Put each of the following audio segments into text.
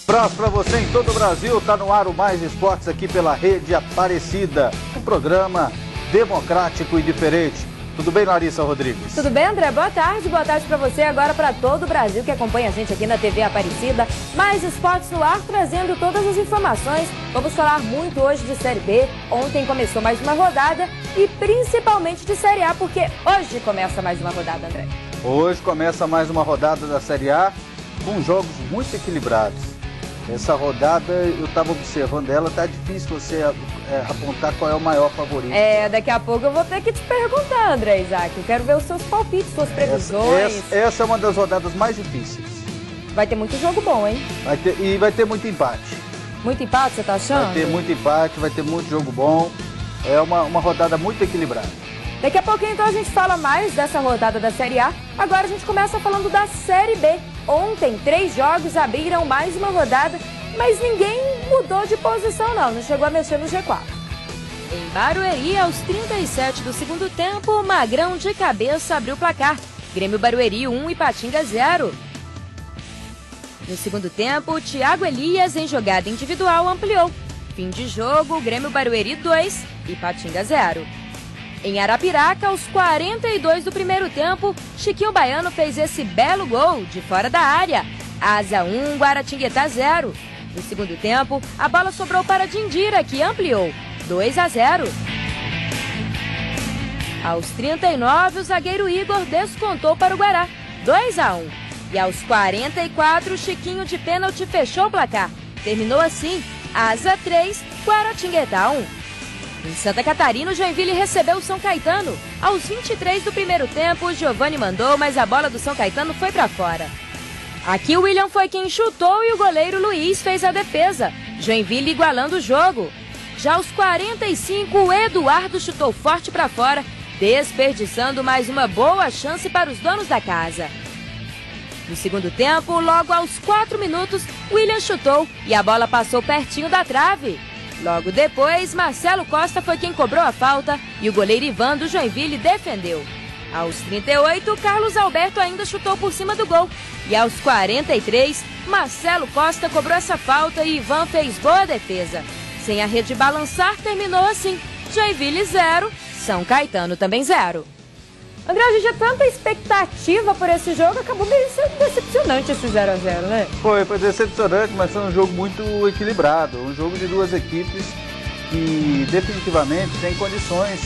Abraço para você em todo o Brasil, tá no ar o Mais Esportes aqui pela Rede Aparecida, um programa democrático e diferente. Tudo bem, Larissa Rodrigues? Tudo bem, André? Boa tarde para você, agora para todo o Brasil que acompanha a gente aqui na TV Aparecida. Mais Esportes no ar, trazendo todas as informações. Vamos falar muito hoje de Série B, ontem começou mais uma rodada e principalmente de Série A, porque hoje começa mais uma rodada, André. Hoje começa mais uma rodada da Série A com jogos muito equilibrados. Essa rodada, eu estava observando ela, tá difícil você apontar qual é o maior favorito. Daqui a pouco eu vou ter que te perguntar, André Isaac. Eu quero ver os seus palpites, suas previsões. Essa é uma das rodadas mais difíceis. Vai ter muito jogo bom, hein? Vai ter muito empate. Muito empate, você tá achando? Vai ter muito empate, vai ter muito jogo bom. É uma rodada muito equilibrada. Daqui a pouquinho, então, a gente fala mais dessa rodada da Série A. Agora a gente começa falando da Série B. Ontem, 3 jogos abriram mais uma rodada, mas ninguém mudou de posição, não chegou a mexer no G4. Em Barueri, aos 37 do segundo tempo, Magrão de cabeça abriu o placar. Grêmio Barueri 1, Ipatinga 0. No segundo tempo, Thiago Elias, em jogada individual, ampliou. Fim de jogo, Grêmio Barueri 2, Ipatinga 0. Em Arapiraca, aos 42 do primeiro tempo, Chiquinho Baiano fez esse belo gol de fora da área. Asa 1, Guaratinguetá 0. No segundo tempo, a bola sobrou para Dindira, que ampliou 2-0. Aos 39, o zagueiro Igor descontou para o Guará, 2-1. E aos 44, Chiquinho de pênalti fechou o placar. Terminou assim, Asa 3, Guaratinguetá 1. Em Santa Catarina, o Joinville recebeu o São Caetano. Aos 23 do primeiro tempo, Giovani mandou, mas a bola do São Caetano foi para fora. Aqui o William foi quem chutou e o goleiro Luiz fez a defesa. Joinville igualando o jogo. Já aos 45, o Eduardo chutou forte para fora, desperdiçando mais uma boa chance para os donos da casa. No segundo tempo, logo aos 4 minutos, William chutou e a bola passou pertinho da trave. Logo depois, Marcelo Costa foi quem cobrou a falta e o goleiro Ivan do Joinville defendeu. Aos 38, Carlos Alberto ainda chutou por cima do gol. E aos 43, Marcelo Costa cobrou essa falta e Ivan fez boa defesa. Sem a rede balançar, terminou assim. Joinville 0, São Caetano também 0. André, a gente tinha tanta expectativa por esse jogo, acabou meio sendo decepcionante esse 0-0, né? Foi decepcionante, mas foi um jogo muito equilibrado. Um jogo de duas equipes que definitivamente têm condições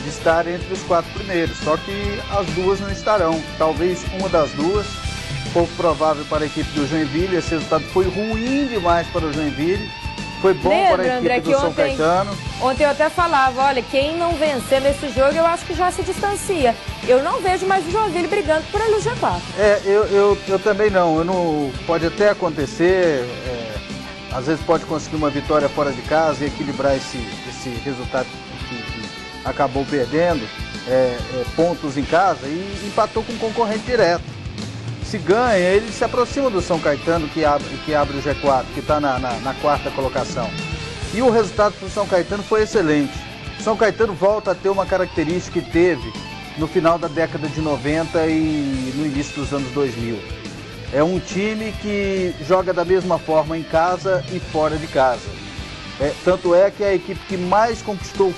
de estar entre os 4 primeiros. Só que as duas não estarão. Talvez uma das duas. Pouco provável para a equipe do Joinville. Esse resultado foi ruim demais para o Joinville. Foi bom para a equipe André, do São Caetano. Ontem eu até falava, olha, quem não vencer nesse jogo, eu acho que já se distancia. Eu não vejo mais o Joinville brigando por ali no G4. Eu também não. Pode até acontecer, às vezes pode conseguir uma vitória fora de casa e equilibrar esse resultado que acabou perdendo, pontos em casa e empatou com um concorrente direto. Se ganha, ele se aproxima do São Caetano, que abre o G4, que está na 4ª colocação. E o resultado do São Caetano foi excelente. O São Caetano volta a ter uma característica que teve no final da década de 90 e no início dos anos 2000. É um time que joga da mesma forma em casa e fora de casa. Tanto é que é a equipe que mais conquistou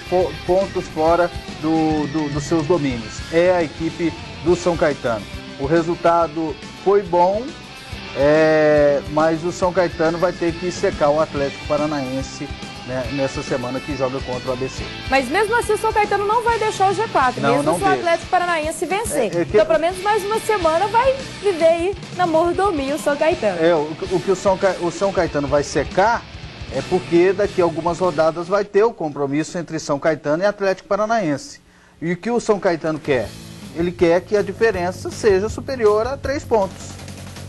pontos fora dos seus domínios. É a equipe do São Caetano. O resultado foi bom, mas o São Caetano vai ter que secar o Atlético Paranaense, né, nessa semana que joga contra o ABC. Mas mesmo assim o São Caetano não vai deixar o G4, mesmo se o Atlético Paranaense vencer. Então pelo menos mais uma semana vai viver aí na mordomia o São Caetano. O que o São Caetano vai secar é porque daqui a algumas rodadas vai ter o compromisso entre São Caetano e Atlético Paranaense. E o que o São Caetano quer? Ele quer que a diferença seja superior a 3 pontos.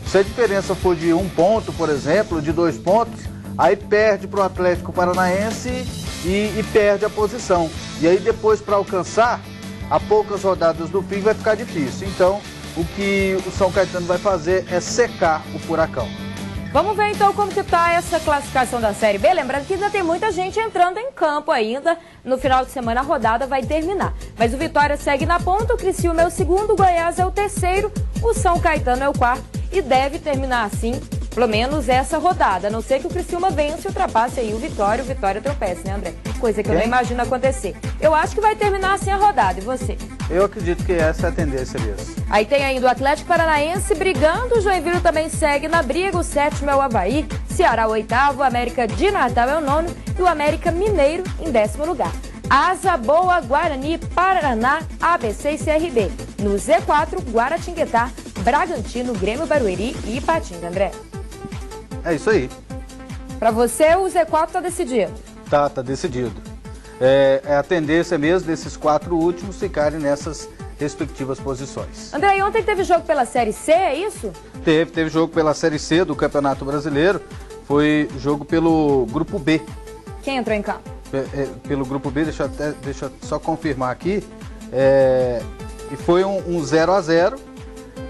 Se a diferença for de 1 ponto, por exemplo, de 2 pontos, aí perde para o Atlético Paranaense e perde a posição. E aí depois, para alcançar, a poucas rodadas do fim vai ficar difícil. Então, o que o São Caetano vai fazer é secar o Furacão. Vamos ver então como que tá essa classificação da Série B. Lembrando que ainda tem muita gente entrando em campo ainda. No final de semana a rodada vai terminar. Mas o Vitória segue na ponta, o Criciúma é o segundo, o Goiás é o terceiro, o São Caetano é o quarto e deve terminar assim, pelo menos essa rodada. A não ser que o Criciúma vença e ultrapasse aí o Vitória tropece, né, André? Coisa que eu não imagino acontecer. Eu acho que vai terminar assim a rodada, e você? Eu acredito que essa é a tendência mesmo. Aí tem ainda o Atlético Paranaense brigando, o Joinville também segue na briga, o sétimo é o Avaí, Ceará o oitavo, o América de Natal é o nono e o América Mineiro em 10º lugar. Asa Boa, Guarani, Paraná, ABC e CRB. No Z4, Guaratinguetá, Bragantino, Grêmio Barueri e Ipatinga, André. É isso aí. Pra você, o Z4 tá decidido? Tá decidido. É a tendência mesmo desses 4 últimos ficarem nessas respectivas posições. André, e ontem teve jogo pela Série C, é isso? Teve jogo pela Série C do Campeonato Brasileiro. Foi jogo pelo Grupo B. Quem entrou em campo? Pelo Grupo B, deixa eu só confirmar aqui. E foi um 0-0,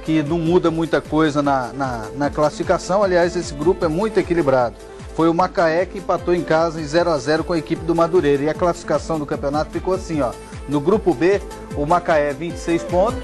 que não muda muita coisa na classificação. Aliás, esse grupo é muito equilibrado. Foi o Macaé que empatou em casa em 0-0 com a equipe do Madureira. E a classificação do campeonato ficou assim, ó. No Grupo B, o Macaé 26 pontos,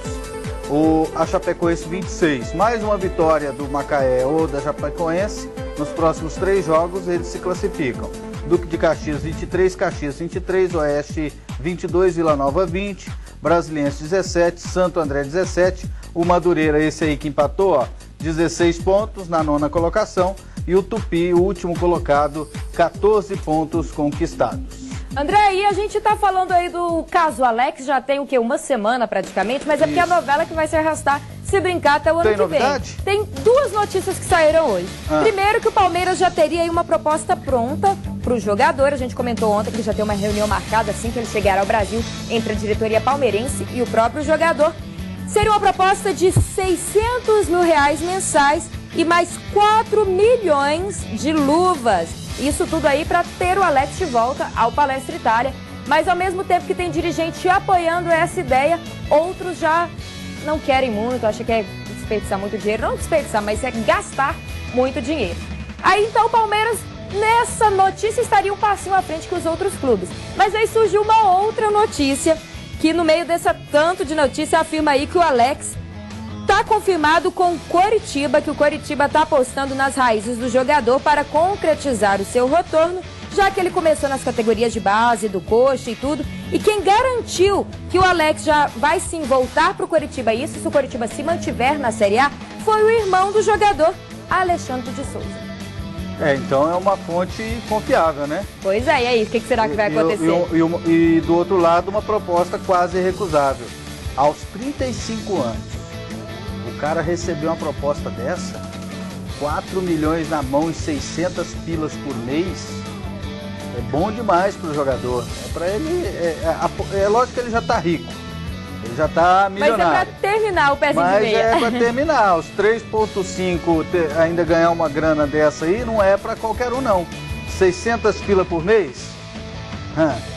a Chapecoense 26. Mais uma vitória do Macaé ou da Chapecoense, nos próximos 3 jogos eles se classificam. Duque de Caxias 23, Caxias 23, Oeste 22, Vila Nova 20, Brasiliense 17, Santo André 17, o Madureira, esse aí que empatou, ó, 16 pontos na 9ª colocação, e o Tupi, o último colocado, 14 pontos conquistados. André, aí a gente tá falando aí do caso Alex, já tem o quê? Uma semana praticamente, mas é porque a novela que vai se arrastar, se brincar, até o ano que vem. Tem 2 notícias que saíram hoje. Primeiro, que o Palmeiras já teria aí uma proposta pronta pro jogador. A gente comentou ontem que já tem uma reunião marcada assim que ele chegar ao Brasil entre a diretoria palmeirense e o próprio jogador. Seria uma proposta de R$600 mil mensais e mais 4 milhões de luvas. Isso tudo aí para ter o Alex de volta ao Palestra Itália. Mas ao mesmo tempo que tem dirigente apoiando essa ideia, outros já não querem muito, acham que é desperdiçar muito dinheiro. Não desperdiçar, mas é gastar muito dinheiro. Aí então o Palmeiras, nessa notícia, estaria um passinho à frente que os outros clubes. Mas aí surgiu uma outra notícia, que no meio dessa tanto de notícia afirma aí que o Alex está confirmado com o Coritiba, que o Coritiba está apostando nas raízes do jogador para concretizar o seu retorno, já que ele começou nas categorias de base, do coxa e tudo. E quem garantiu que o Alex já vai sim voltar para o Coritiba, isso se o Coritiba se mantiver na Série A, foi o irmão do jogador, Alexandre de Souza. Então é uma fonte confiável, né? Pois é, e aí, o que será que vai acontecer? E do outro lado, uma proposta quase irrecusável. Aos 35 anos, o cara recebeu uma proposta dessa, 4 milhões na mão e 600 pilas por mês, é bom demais para o jogador. Para ele, é lógico que ele já está rico, ele já está milionário. Mas é para terminar o pezinho de meia. Mas é para terminar, os 3,5 ainda ganhar uma grana dessa aí não é para qualquer um não. 600 pilas por mês?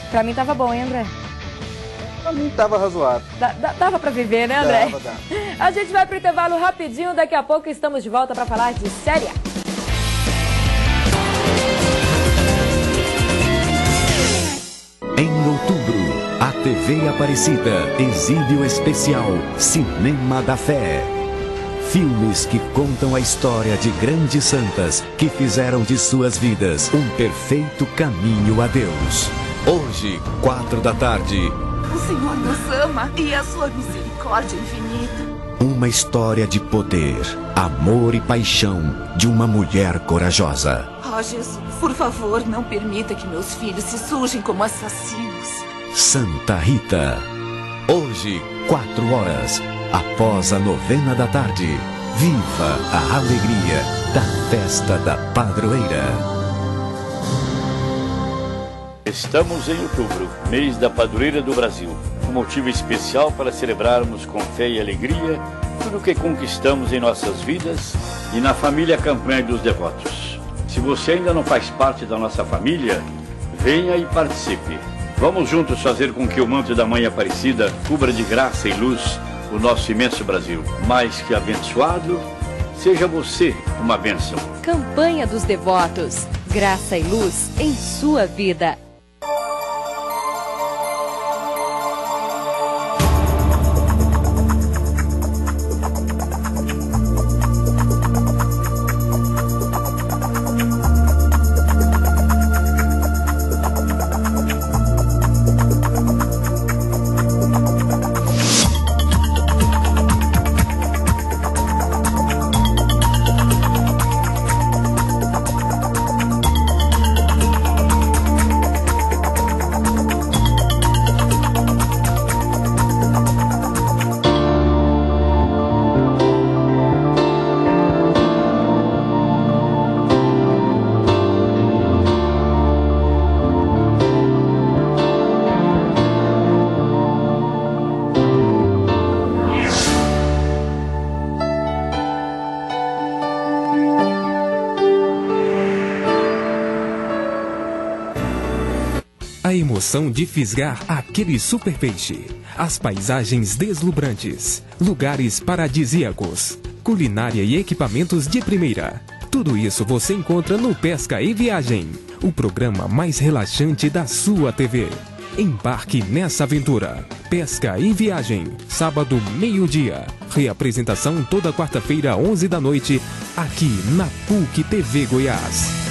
Para mim tava bom, hein, André? Pra mim tava razoável. Dava pra viver, né, André? Dava. A gente vai pro intervalo rapidinho, daqui a pouco estamos de volta para falar de Série A. Em outubro, a TV Aparecida exibe o especial Cinema da Fé. Filmes que contam a história de grandes santas que fizeram de suas vidas um perfeito caminho a Deus. Hoje, 4 da tarde... O Senhor nos ama e a sua misericórdia infinita. Uma história de poder, amor e paixão de uma mulher corajosa. Oh, Jesus, por favor, não permita que meus filhos se sujem como assassinos. Santa Rita. Hoje, 4 horas, após a 9ª da tarde. Viva a alegria da festa da padroeira. Estamos em outubro, mês da padroeira do Brasil. Um motivo especial para celebrarmos com fé e alegria tudo o que conquistamos em nossas vidas e na família Campanha dos Devotos. Se você ainda não faz parte da nossa família, venha e participe. Vamos juntos fazer com que o manto da Mãe Aparecida cubra de graça e luz o nosso imenso Brasil. Mais que abençoado, seja você uma bênção. Campanha dos Devotos. Graça e luz em sua vida. A emoção de fisgar aquele super peixe, as paisagens deslumbrantes, lugares paradisíacos, culinária e equipamentos de primeira. Tudo isso você encontra no Pesca e Viagem, o programa mais relaxante da sua TV. Embarque nessa aventura. Pesca e Viagem, sábado, meio-dia. Reapresentação toda quarta-feira, 11 da noite, aqui na PUC TV Goiás.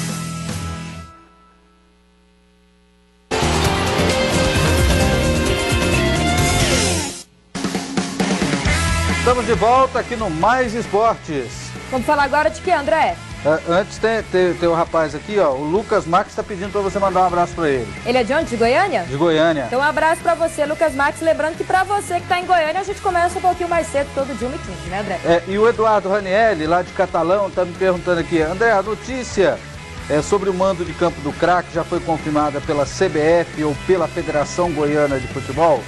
Estamos de volta aqui no Mais Esportes. Vamos falar agora de que, André? Antes tem o rapaz aqui, ó, o Lucas Max está pedindo para você mandar um abraço para ele. Ele é de onde? De Goiânia? De Goiânia. Então um abraço para você, Lucas Max. Lembrando que para você que está em Goiânia, a gente começa um pouquinho mais cedo, todo dia 1h15, né, André? E o Eduardo Ranielli, lá de Catalão, está me perguntando aqui, André, a notícia sobre o mando de campo do craque já foi confirmada pela CBF ou pela Federação Goiana de Futebol?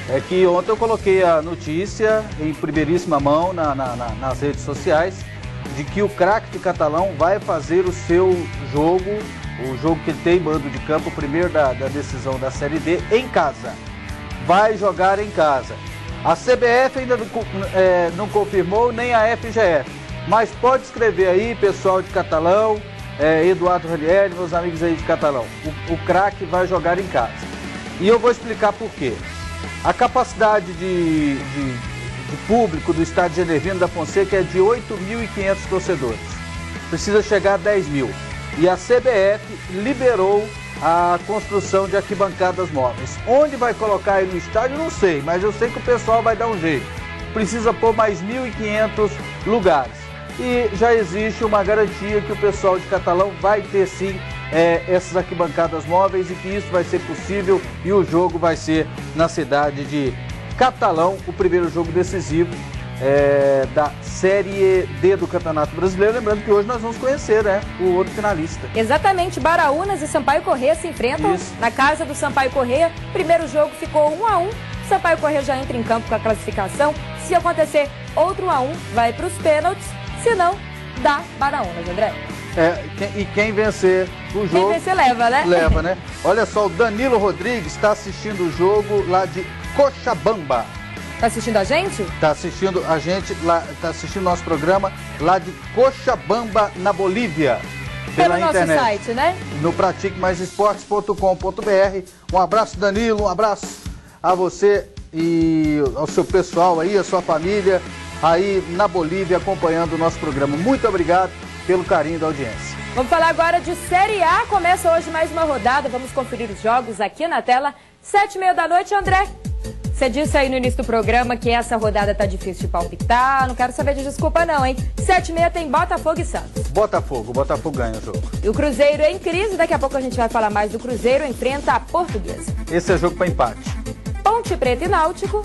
É que ontem eu coloquei a notícia em primeiríssima mão nas redes sociais de que o craque de Catalão vai fazer o seu jogo, o jogo que ele tem mando de campo, o primeiro da decisão da Série D, em casa. Vai jogar em casa. A CBF ainda não confirmou, nem a FGF. Mas pode escrever aí, pessoal de Catalão, Eduardo Ranielli, meus amigos aí de Catalão. O craque vai jogar em casa. E eu vou explicar por quê. A capacidade de público do estádio Genervino da Fonseca é de 8.500 torcedores. Precisa chegar a 10 mil. E a CBF liberou a construção de arquibancadas móveis. Onde vai colocar aí no estádio, não sei, mas eu sei que o pessoal vai dar um jeito. Precisa pôr mais 1.500 lugares. E já existe uma garantia que o pessoal de Catalão vai ter sim essas arquibancadas móveis e que isso vai ser possível e o jogo vai ser na cidade de Catalão, o primeiro jogo decisivo da Série D do Campeonato Brasileiro. Lembrando que hoje nós vamos conhecer o outro finalista. Exatamente, Baraunas e Sampaio Corrêa se enfrentam na casa do Sampaio Corrêa. Primeiro jogo ficou 1-1, Sampaio Corrêa já entra em campo com a classificação. Se acontecer outro 1-1, vai para os pênaltis, se não, dá Baraunas, André. E quem vencer o jogo... Quem vencer leva, né? Leva, né? Olha só, o Danilo Rodrigues está assistindo o jogo lá de Cochabamba. Tá assistindo a gente? Tá assistindo a gente, tá assistindo nosso programa lá de Cochabamba, na Bolívia. Pela internet. Nosso site, né? No pratiquemaissportes.com.br. Um abraço, Danilo, um abraço a você e ao seu pessoal aí, a sua família aí na Bolívia acompanhando o nosso programa. Muito obrigado pelo carinho da audiência. Vamos falar agora de Série A. Começa hoje mais uma rodada. Vamos conferir os jogos aqui na tela. 7h30 da noite, André. Você disse aí no início do programa que essa rodada tá difícil de palpitar. Não quero saber de desculpa não, hein? 7h30 tem Botafogo e Santos. Botafogo ganha o jogo. E o Cruzeiro é em crise. Daqui a pouco a gente vai falar mais do Cruzeiro. Enfrenta a Portuguesa. Esse é jogo para empate. Ponte Preta e Náutico.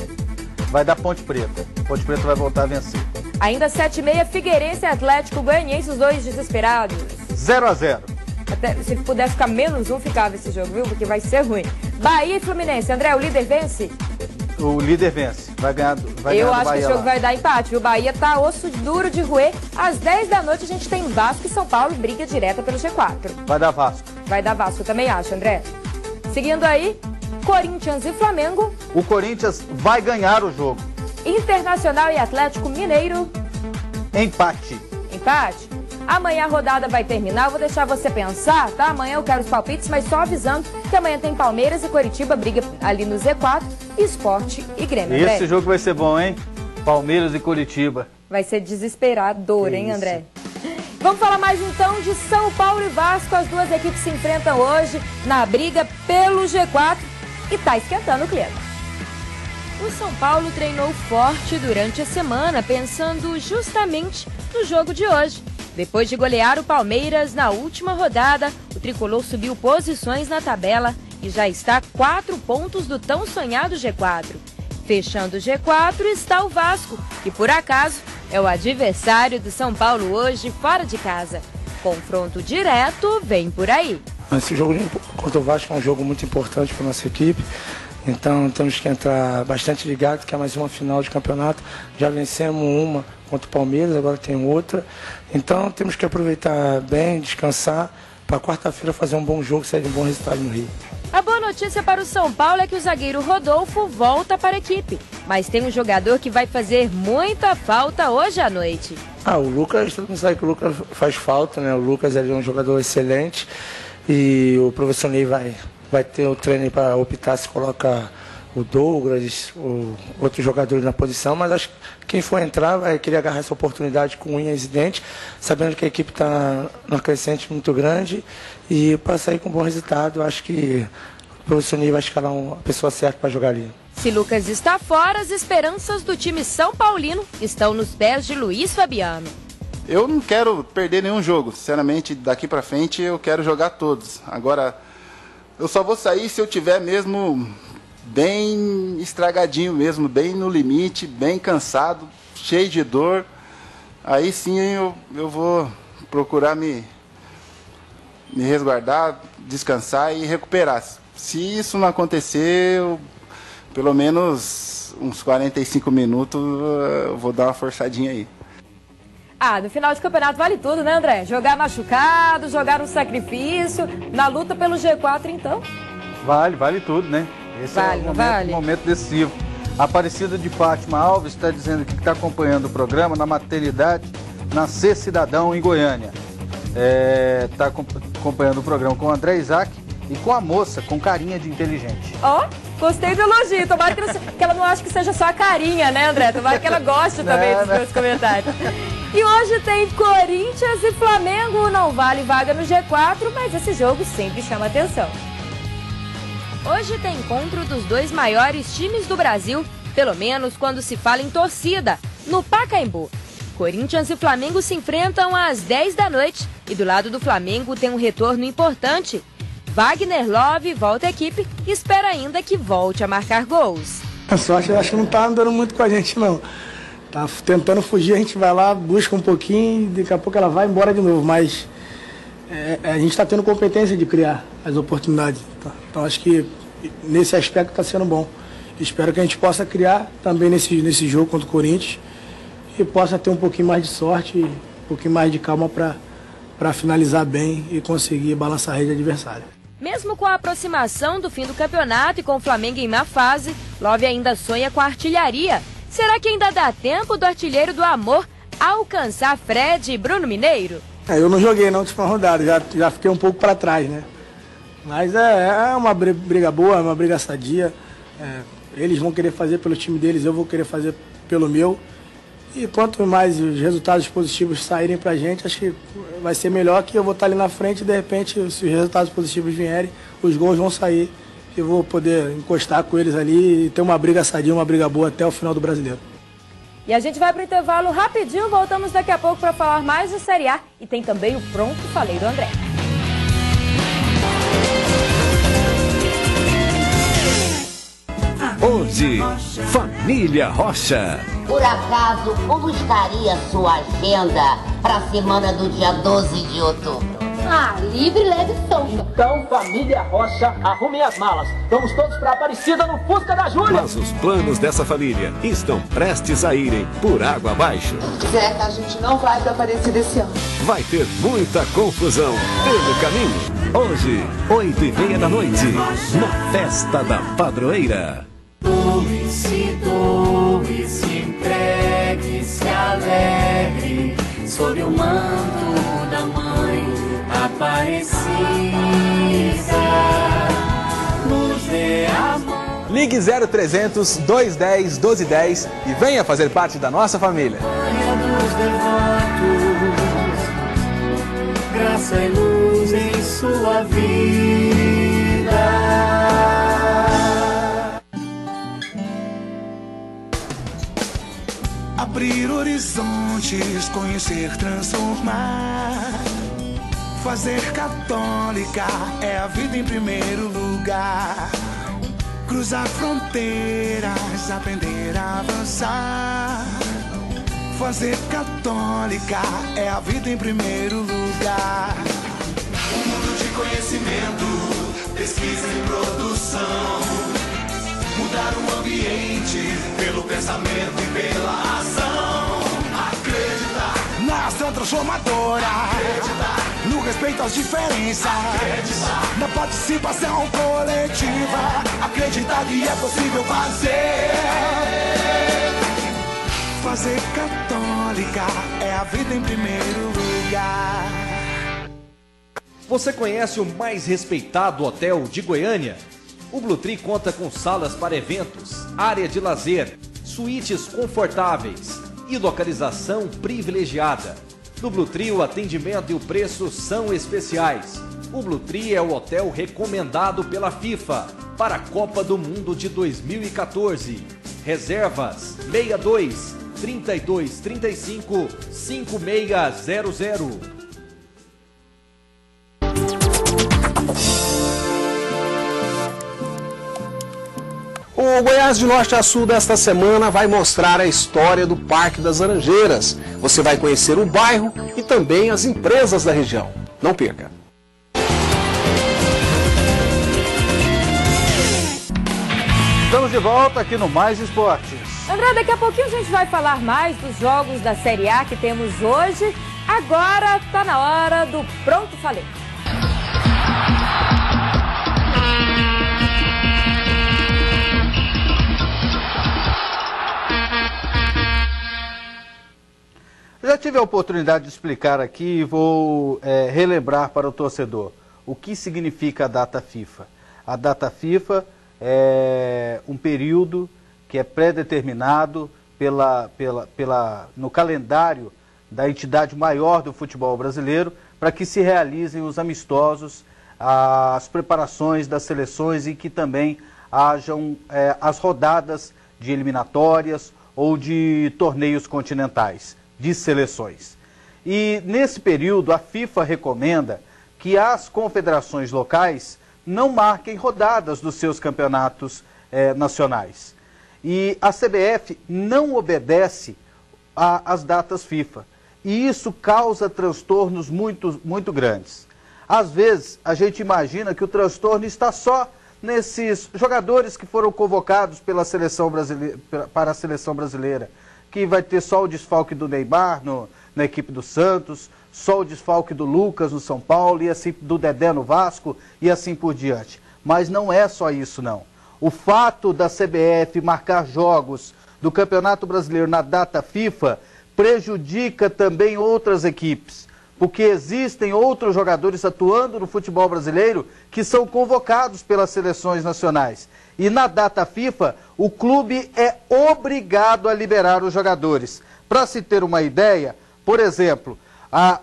Vai dar Ponte Preta. Ponte Preta vai voltar a vencer. Ainda 7h30, Figueirense e Atlético Goianiense, os dois desesperados. 0-0. Até, se pudesse ficar -1, ficava esse jogo, viu? Porque vai ser ruim. Bahia e Fluminense. André, o líder vence? O líder vence. Vai ganhar do Bahia. Eu acho que o jogo vai dar empate, viu? O Bahia tá osso duro de roer. Às 10 da noite a gente tem Vasco e São Paulo, briga direta pelo G4. Vai dar Vasco. Vai dar Vasco, eu também acho, André. Seguindo aí, Corinthians e Flamengo. O Corinthians vai ganhar o jogo. Internacional e Atlético Mineiro. Empate. empate? Amanhã a rodada vai terminar, eu vou deixar você pensar, tá? Amanhã eu quero os palpites, mas só avisando que amanhã tem Palmeiras e Coritiba, briga ali no Z4, Sport e Grêmio. Esse André, jogo vai ser bom, hein? Palmeiras e Coritiba. vai ser desesperador, hein, André? Vamos falar mais então de São Paulo e Vasco. As duas equipes se enfrentam hoje na briga pelo G4 e tá esquentando o clima. O São Paulo treinou forte durante a semana, pensando justamente no jogo de hoje. Depois de golear o Palmeiras na última rodada, o tricolor subiu posições na tabela e já está a 4 pontos do tão sonhado G4. Fechando o G4 está o Vasco, que por acaso é o adversário do São Paulo hoje fora de casa. Confronto direto vem por aí. Esse jogo contra o Vasco é um jogo muito importante para a nossa equipe. Então temos que entrar bastante ligado, que é mais uma final de campeonato. Já vencemos uma contra o Palmeiras, agora tem outra. Então temos que aproveitar bem, descansar, para quarta-feira fazer um bom jogo e sair de um bom resultado no Rio. A boa notícia para o São Paulo é que o zagueiro Rodolfo volta para a equipe. Mas tem um jogador que vai fazer muita falta hoje à noite. O Lucas, todo mundo sabe que o Lucas faz falta, né? O Lucas é um jogador excelente e o professor Ney vai ter o treino para optar se coloca o Douglas, outros jogadores na posição, mas acho que quem for entrar vai querer agarrar essa oportunidade com unhas e dentes, sabendo que a equipe está numa crescente muito grande e para sair com um bom resultado, acho que o professor Ney vai escalar uma pessoa certa para jogar ali. Se Lucas está fora, as esperanças do time São Paulino estão nos pés de Luiz Fabiano. Eu não quero perder nenhum jogo, sinceramente, daqui para frente eu quero jogar todos. Agora, eu só vou sair se eu tiver mesmo bem estragadinho mesmo, bem no limite, bem cansado, cheio de dor. Aí sim eu vou procurar me resguardar, descansar e recuperar. Se isso não acontecer, pelo menos uns 45 minutos eu vou dar uma forçadinha aí. No final de campeonato vale tudo, né, André? Jogar machucado, jogar um sacrifício, na luta pelo G4, então. Vale tudo, né? Esse é o momento decisivo. A Aparecida de Fátima Alves está dizendo que está acompanhando o programa na maternidade Nascer Cidadão em Goiânia. Está acompanhando o programa com o André Isaac e com a moça, com carinha de inteligente. Gostei do elogio. Tomara que ela não ache que seja só a carinha, né, André? Tomara que ela goste também dos meus comentários. E hoje tem Corinthians e Flamengo. Não vale vaga no G4, mas esse jogo sempre chama atenção. Hoje tem encontro dos dois maiores times do Brasil, pelo menos quando se fala em torcida, no Pacaembu. Corinthians e Flamengo se enfrentam às 10 da noite e do lado do Flamengo tem um retorno importante. Wagner Love volta à equipe e espera ainda que volte a marcar gols. A sorte acho que não tá andando muito com a gente, não. Tá tentando fugir, a gente vai lá, busca um pouquinho e daqui a pouco ela vai embora de novo, mas a gente está tendo competência de criar as oportunidades. Tá? Então acho que nesse aspecto está sendo bom. Espero que a gente possa criar também nesse jogo contra o Corinthians e possa ter um pouquinho mais de sorte, um pouquinho mais de calma para finalizar bem e conseguir balançar a rede adversária. Mesmo com a aproximação do fim do campeonato e com o Flamengo em má fase, Love ainda sonha com a artilharia. Será que ainda dá tempo do artilheiro do amor alcançar Fred e Bruno Mineiro? Eu não joguei na última rodada, já fiquei um pouco para trás, né? Mas é uma briga boa, é uma briga sadia. Eles vão querer fazer pelo time deles, eu vou querer fazer pelo meu. E quanto mais os resultados positivos saírem pra gente, acho que vai ser melhor, que eu vou estar ali na frente e de repente, se os resultados positivos vierem, os gols vão sair. Eu vou poder encostar com eles ali e ter uma briga sadia, uma briga boa até o final do Brasileiro. E a gente vai pro intervalo rapidinho, voltamos daqui a pouco para falar mais de Série A e tem também o Pronto Falei do André. Hoje, Família Rocha. Por acaso, como estaria sua agenda para a semana do dia 12 de outubro? Livre, leve e solta. Então, Família Rocha, arrumem as malas. Vamos todos para Aparecida no Fusca da Júlia. Mas os planos dessa família estão prestes a irem por água abaixo. Será que a gente não vai para Aparecida esse ano? Vai ter muita confusão pelo caminho. Hoje, 8h30 da noite, na Festa da Padroeira. Doe-se, entregue, se alegre. sob o manto da Mãe Aparecida, nos dê a mão. Ligue 0300 210 1210 e venha fazer parte da nossa família. Dos devotos, graça e luz em sua vida. Abrir horizontes, conhecer, transformar. Fazer católica é a vida em primeiro lugar. Cruzar fronteiras, aprender a avançar. Fazer católica é a vida em primeiro lugar. Um mundo de conhecimento, pesquisa e produção. Mudar o ambiente pelo pensamento e pela ação. Acreditar na ação transformadora. Acreditar no respeito às diferenças. Acreditar na participação coletiva. Acreditar que é possível fazer. Fazer católica é a vida em primeiro lugar. Você conhece o mais respeitado hotel de Goiânia? O Blue Tree conta com salas para eventos, área de lazer, suítes confortáveis e localização privilegiada. No Blue Tree, o atendimento e o preço são especiais. O Blue Tree é o hotel recomendado pela FIFA para a Copa do Mundo de 2014. Reservas 62 32 35 5600. O Goiás de Norte a Sul desta semana vai mostrar a história do Parque das Laranjeiras. Você vai conhecer o bairro e também as empresas da região. Não perca! Estamos de volta aqui no Mais Esportes. André, daqui a pouquinho a gente vai falar mais dos jogos da Série A que temos hoje. Agora está na hora do Pronto Falei. Já tive a oportunidade de explicar aqui e vou relembrar para o torcedor o que significa a data FIFA. A data FIFA é um período que é pré-determinado no calendário da entidade maior do futebol brasileiro para que se realizem os amistosos, as preparações das seleções e que também hajam as rodadas de eliminatórias ou de torneios continentais de seleções. E nesse período a FIFA recomenda que as confederações locais não marquem rodadas dos seus campeonatos nacionais. E a CBF não obedece às datas FIFA. E isso causa transtornos muito grandes. Às vezes a gente imagina que o transtorno está só nesses jogadores que foram convocados pela seleção brasileira, para a seleção brasileira, que vai ter só o desfalque do Neymar na equipe do Santos, só o desfalque do Lucas no São Paulo, e assim do Dedé no Vasco, e assim por diante. Mas não é só isso, não. O fato da CBF marcar jogos do Campeonato Brasileiro na data FIFA prejudica também outras equipes, porque existem outros jogadores atuando no futebol brasileiro que são convocados pelas seleções nacionais. E na data FIFA, o clube é obrigado a liberar os jogadores. Para se ter uma ideia, por exemplo,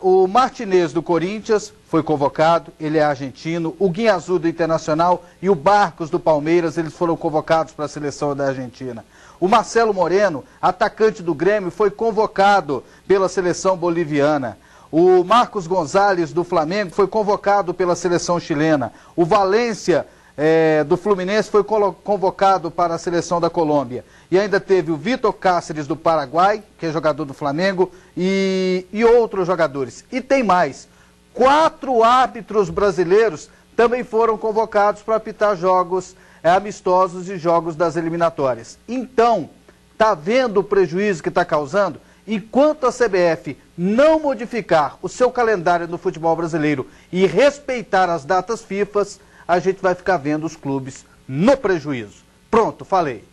o Martinez do Corinthians foi convocado, ele é argentino, o Guinazú do Internacional e o Barcos do Palmeiras, eles foram convocados para a seleção da Argentina. O Marcelo Moreno, atacante do Grêmio, foi convocado pela seleção boliviana. O Marcos Gonzalez do Flamengo foi convocado pela seleção chilena. O Valência do Fluminense foi convocado para a seleção da Colômbia. E ainda teve o Vitor Cáceres do Paraguai, que é jogador do Flamengo, e outros jogadores. E tem mais. 4 árbitros brasileiros também foram convocados para apitar jogos amistosos e jogos das eliminatórias. Então, está vendo o prejuízo que está causando? Enquanto a CBF não modificar o seu calendário do futebol brasileiro e respeitar as datas FIFA, a gente vai ficar vendo os clubes no prejuízo. Pronto, falei.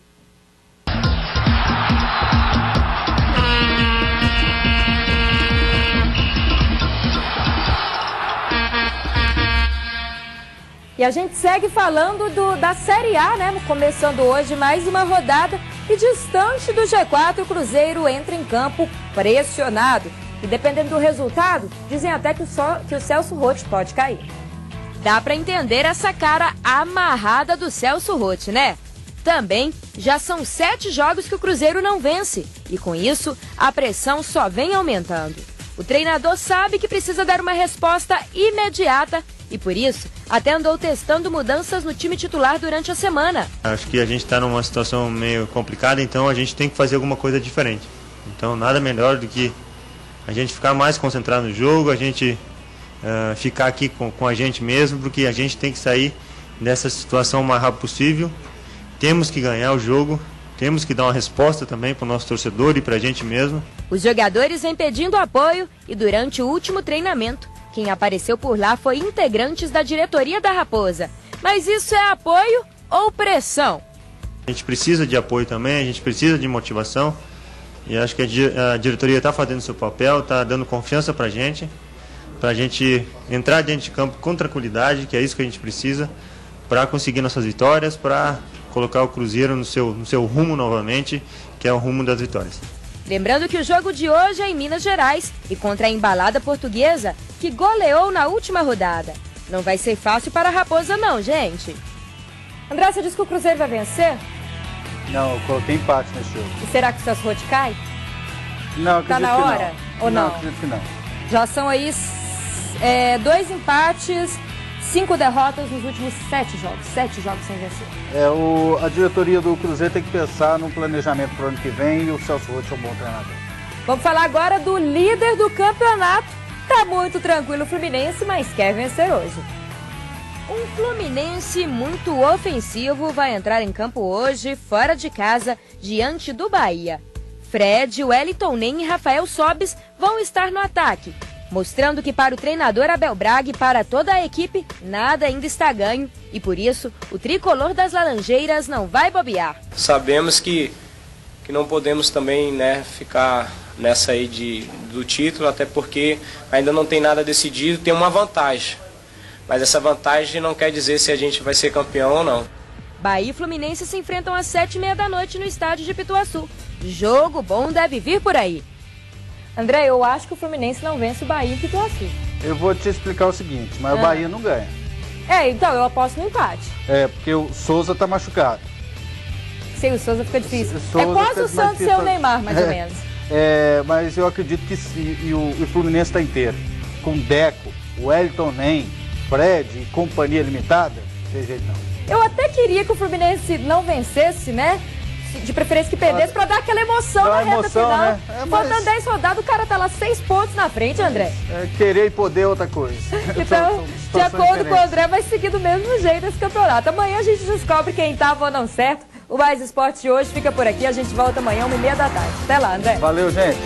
E a gente segue falando da Série A, né? Começando hoje mais uma rodada e distante do G4, o Cruzeiro entra em campo pressionado. E dependendo do resultado, dizem até que o Celso Roth pode cair. Dá pra entender essa cara amarrada do Celso Roth, né? Também já são 7 jogos que o Cruzeiro não vence. E com isso, a pressão só vem aumentando. O treinador sabe que precisa dar uma resposta imediata e, por isso, até andou testando mudanças no time titular durante a semana. Acho que a gente está numa situação meio complicada, então a gente tem que fazer alguma coisa diferente. Então, nada melhor do que a gente ficar mais concentrado no jogo, a gente ficar aqui com a gente mesmo, porque a gente tem que sair dessa situação o mais rápido possível. Temos que ganhar o jogo, temos que dar uma resposta também para o nosso torcedor e para a gente mesmo. Os jogadores vêm pedindo apoio e durante o último treinamento, quem apareceu por lá foi integrantes da diretoria da Raposa. Mas isso é apoio ou pressão? A gente precisa de apoio também, a gente precisa de motivação. E acho que a diretoria está fazendo seu papel, está dando confiança para a gente entrar dentro de campo com tranquilidade, que é isso que a gente precisa, para conseguir nossas vitórias, para colocar o Cruzeiro no seu rumo novamente, que é o rumo das vitórias. Lembrando que o jogo de hoje é em Minas Gerais e contra a Embalada Portuguesa, que goleou na última rodada. Não vai ser fácil para a Raposa não, gente. André, você disse que o Cruzeiro vai vencer? Não, eu coloquei empate nesse jogo. E será que o Celso Roth cai? Não, acredito tá na hora? Que não. Ou não? Acredito que não. Já são aí 2 empates, 5 derrotas nos últimos 7 jogos. 7 jogos sem vencer. A diretoria do Cruzeiro tem que pensar num planejamento para o ano que vem e o Celso Roth é um bom treinador. Vamos falar agora do líder do campeonato. Tá muito tranquilo o Fluminense, mas quer vencer hoje. Um Fluminense muito ofensivo vai entrar em campo hoje, fora de casa, diante do Bahia. Fred, Wellington Nem e Rafael Sobis vão estar no ataque, mostrando que para o treinador Abel Braga e para toda a equipe, nada ainda está ganho e por isso o tricolor das Laranjeiras não vai bobear. Sabemos que não podemos também, né, ficar nessa aí do título, até porque ainda não tem nada decidido, tem uma vantagem. Mas essa vantagem não quer dizer se a gente vai ser campeão ou não. Bahia e Fluminense se enfrentam às 7h30 da noite no estádio de Pituaçu. Jogo bom deve vir por aí. André, eu acho que o Fluminense não vence o Bahia em Pituaçu. Eu vou te explicar o seguinte, mas o Bahia não ganha. Então eu aposto no empate. Porque o Souza tá machucado. Sem o Souza fica difícil. É quase o Santos sem o Neymar, mais ou menos. Mas eu acredito que o Fluminense está inteiro. Com Deco, Wellington Nem, Fred e companhia limitada, não tem jeito não. Eu até queria que o Fluminense não vencesse, né? De preferência que perdesse, pra dar aquela emoção na reta final. Né? Faltando 10 rodadas, o cara tá lá 6 pontos na frente, André. Querer e poder é outra coisa. Então, de acordo com o André, vai seguir do mesmo jeito esse campeonato. Amanhã a gente descobre quem tava ou não certo. O Mais Esporte de hoje fica por aqui. A gente volta amanhã, 1h30 da tarde. Até lá, André. Valeu, gente.